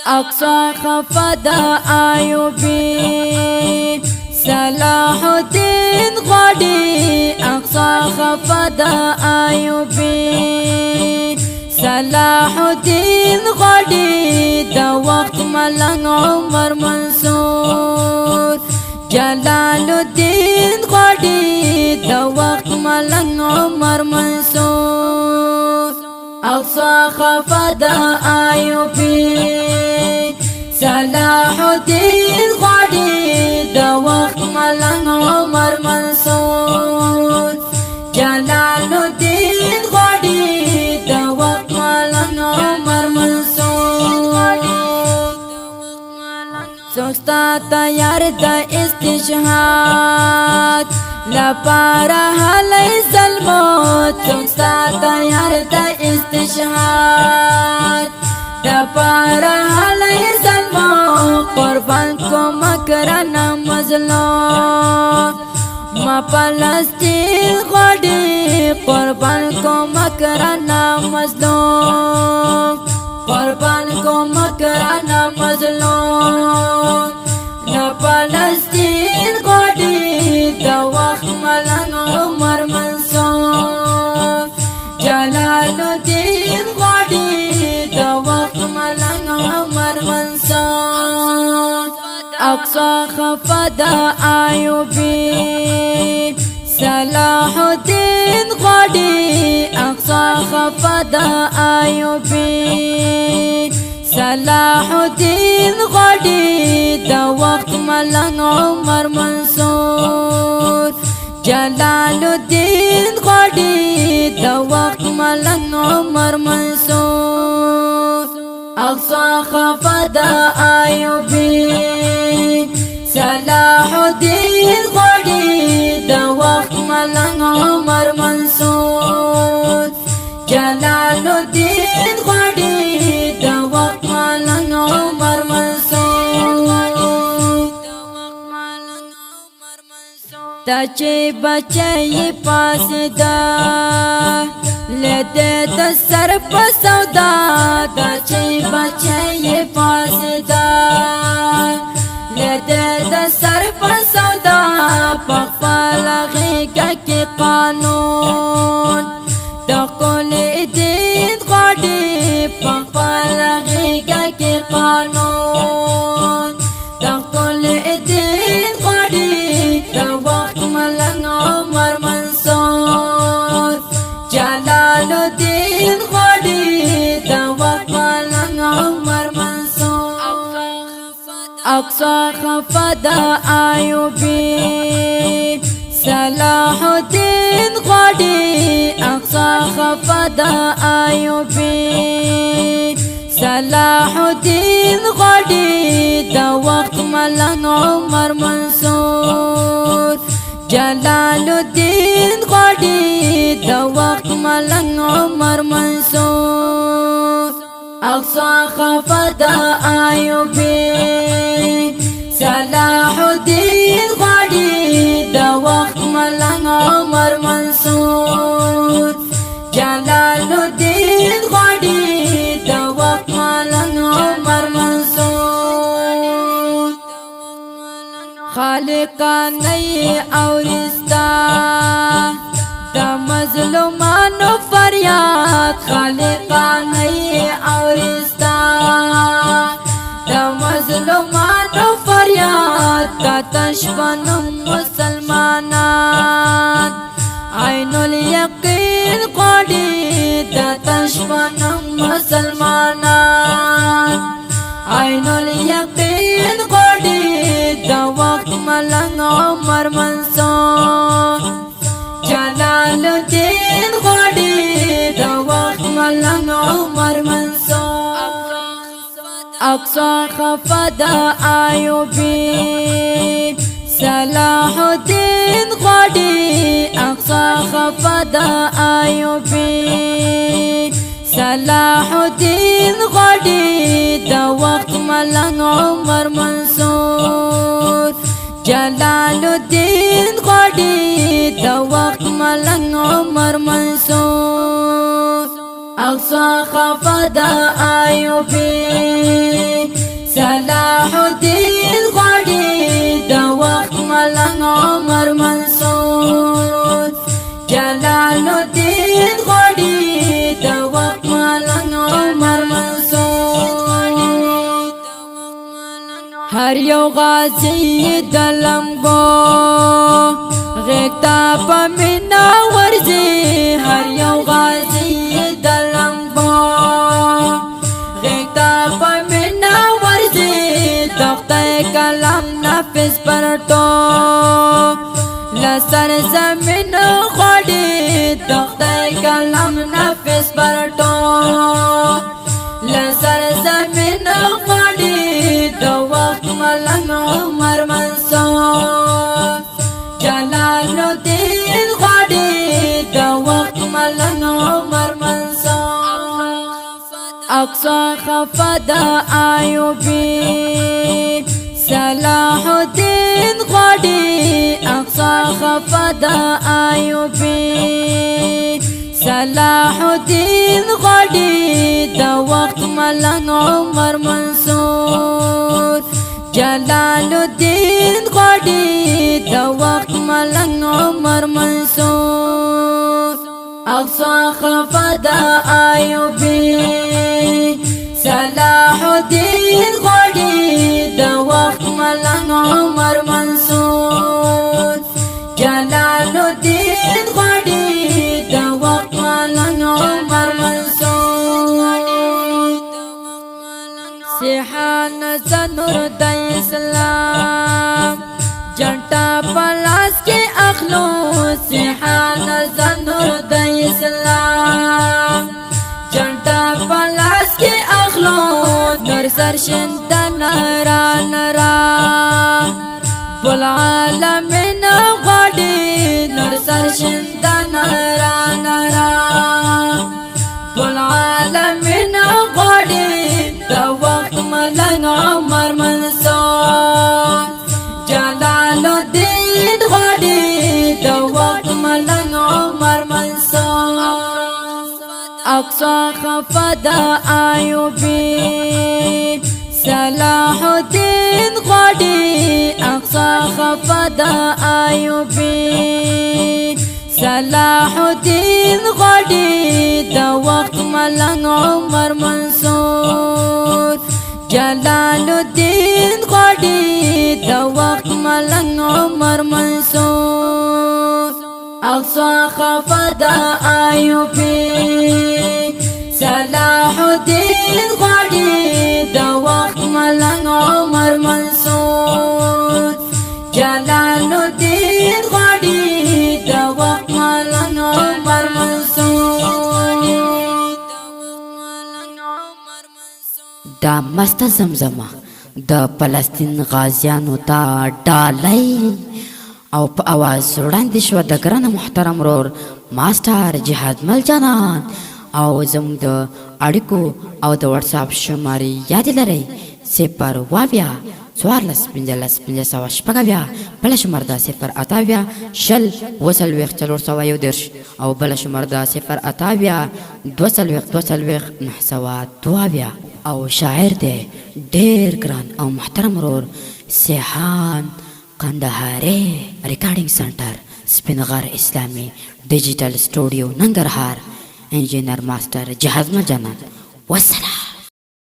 اقصى خفدا ایوبی صلاح الدین غواړي اقصى خفدا ایوبی صلاح الدین غواړي د وخت ملنګ عمر منصور جلال الدین غواړي د وخت ملنګ عمر منصور اقصى خفدا ایوبی صلاح الدین غواړي د وخت ملنګ عمر منصور جلال الدین غواړي د وخت ملنګ عمر منصور سوستا تیار د استشهاد لپاره هلي ظلمات سوستا تیار د استشهاد لپاره هلي ظلمات قربان کو مکرنا مظلوم ما فلسطین غواړي قربان کو مکرنا مظلوم قربان کو مکرنا مظلوم نا فلسطین غواړي د وخت ملنګ عمر منصور جلال الدین غواړي د وخت ملنګ عمر منصور اقصى خفدا ایوبی صلاح الدین غواړي اقصى خفدا ایوبی صلاح الدین غواړي د وخت ملنګ عمر منصور جلال الدین غواړي د وخت ملنګ عمر منصور اقصى خفدا ایوبی صلاح الدین غواړي د وخت ملنګ عمر منصور جلال الدین غواړي د وخت ملنګ عمر منصور دا چې بچي پاسدا لته د سر په سودا دا چې بچي پاسدا لته د سر په سودا په خپل غېږه کې قانون د کل دین غواړي په خپل غېږه کې قانون د کل دین غواړي د وخت ملنګ عمر منصور جلال الدین غواړي د وخت ملنګ عمر منصور اقصى خفدا ایوبی صلاح الدین غواړي اقصى خفدا ایوبی صلاح الدین غواړي د وخت ملنګ عمر منصور جلال الدین غواړي د وخت ملنګ عمر منصور اقصى خفدا ایوبی صلاح الدین غواړي د وخت ملنګ عمر منصور جلال الدین غواړي د وخت ملنګ عمر منصور خالقا نه اورستا د مظلومانو فریاد خالقا نه اورستا د مظلومانو فریاد کا تشبن مسلمانان عین الیقین غواړي د تشبن مسلمانان عین الیقین غواړي د وخت ملنګ عمر منصور جلال الدین غواړي د وخت ملنګ عمر منصور اقصى خفدا ایوبی صلاح الدین غواړي اقصى خفدا ایوبی صلاح الدین غواړي د وخت ملنګ عمر منصور جلال الدین غواړي د وخت ملنګ عمر منصور اقصى خفض ایوبی صلاح الدین غواړي د وخت ملنګ عمر منصور جلال الدین غواړي د وخت ملنګ عمر منصور هر یو غازی د لمبو غیتا په مینا ورځي هر یو غازی د لمبو غیتا په مینا ورځي تخته کلام نفس پرټو لسر زمین غواړي تخته کلام نفس پرټو لسر زمین غواړي د وخت ملنګ عمر منصور جلال الدین غواړي د وخت ملنګ عمر منصور اقصى خفض ایوبی صلاح الدین غواړي اقصى خفض ایوبی صلاح الدین غواړي د وخت ملنګ عمر منصور جلال الدین غواړي د وخت ملنګ عمر منصور اقصى خفض ایوبی صلاح الدین غواړي د وخت ملنګ عمر منصور جلال الدین غواړي د وخت ملنګ عمر منصور سیحان زنور د اسلام جنټا پلاس کې اخلو سیحان زنور د اسلام جنټا پلاس کې اخلو نور سرشند نرا نرا بل عالمین غواړي نور سرشند نرا نرا بل عالمین غواړي د وخت ملنګ عمر منصور جلال الدین غواړي د وخت ملنګ عمر منصور اقصى خفض ایوبی صلاح الدین غواړي اقصى خفض ایوبی صلاح الدین غواړي د وخت ملنګ عمر منصور جلال الدین غواړي د وخت ملنګ عمر منصور اقصى خفض ایوبی صلاح الدین غواړي د وخت ملنګ عمر منصور جلال الدین غواړي د وخت ملنګ عمر منصور دا مست زمزمه د فلسطین غازیانو ته ډالۍ او په اواز وړاندې شوه د ګرانه محترم ورور ماسټر جهاد مل جانان او زموږ د اړیکو او د واتساپ شمارې یاد لرئ 0 بله شمار د 0 او بله شمار د 0 او شاعر دی ډېر ګران او محترم ورور سیحان قندهاري ریکارډینګ سنټر سپینغر اسلامي ډیجیټل سټوډیو ننګرهار انجینر ماسټر جهاد مل جانان والسلام